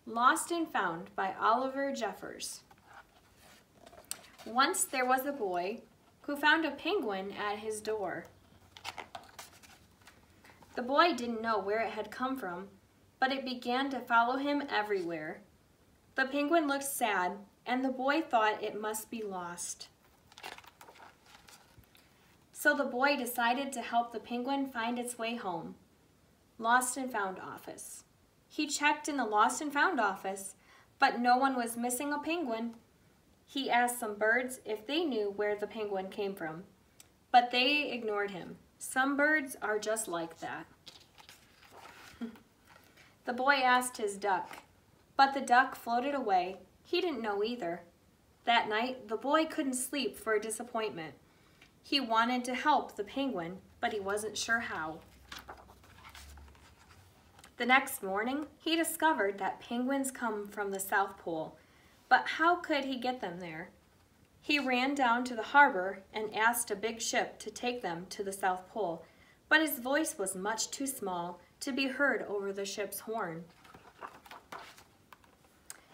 Lost and Found by Oliver Jeffers. Once there was a boy who found a penguin at his door. The boy didn't know where it had come from, but it began to follow him everywhere. The penguin looked sad, and the boy thought it must be lost. So the boy decided to help the penguin find its way home. Lost and Found office. He checked in the Lost and Found office, but no one was missing a penguin. He asked some birds if they knew where the penguin came from, but they ignored him. Some birds are just like that. The boy asked his duck, but the duck floated away. He didn't know either. That night, the boy couldn't sleep for disappointment. He wanted to help the penguin, but he wasn't sure how. The next morning, he discovered that penguins come from the South Pole, but how could he get them there? He ran down to the harbor and asked a big ship to take them to the South Pole, but his voice was much too small to be heard over the ship's horn.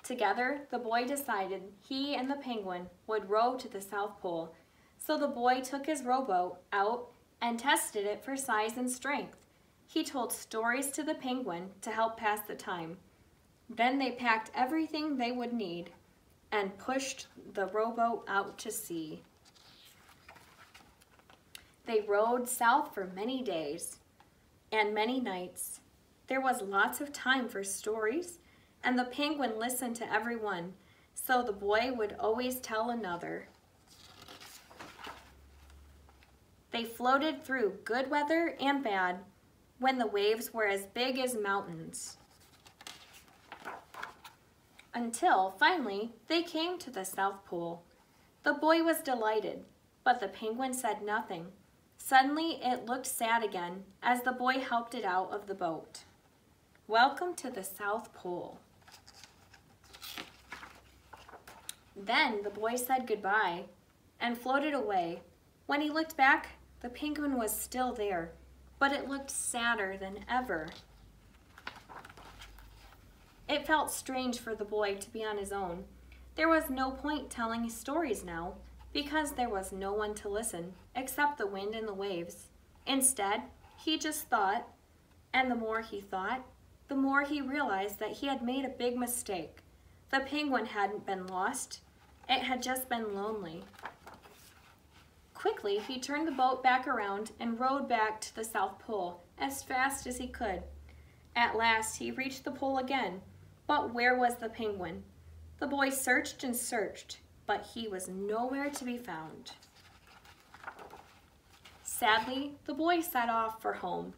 Together, the boy decided he and the penguin would row to the South Pole, so the boy took his rowboat out and tested it for size and strength. He told stories to the penguin to help pass the time. Then they packed everything they would need and pushed the rowboat out to sea. They rowed south for many days and many nights. There was lots of time for stories, and the penguin listened to everyone, so the boy would always tell another. They floated through good weather and bad, when the waves were as big as mountains. Until, finally, they came to the South Pole. The boy was delighted, but the penguin said nothing. Suddenly, it looked sad again as the boy helped it out of the boat. Welcome to the South Pole. Then the boy said goodbye and floated away. When he looked back, the penguin was still there, but it looked sadder than ever. It felt strange for the boy to be on his own. There was no point telling his stories now, because there was no one to listen except the wind and the waves. Instead, he just thought, and the more he thought, the more he realized that he had made a big mistake. The penguin hadn't been lost, it had just been lonely. Quickly, he turned the boat back around and rowed back to the South Pole as fast as he could. At last, he reached the pole again, but where was the penguin? The boy searched and searched, but he was nowhere to be found. Sadly, the boy set off for home,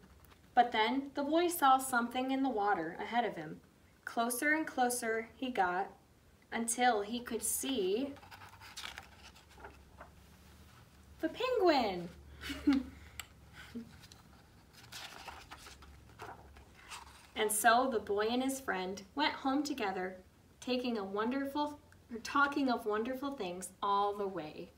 but then the boy saw something in the water ahead of him. Closer and closer he got until he could see the penguin. And so the boy and his friend went home together, talking of wonderful things all the way.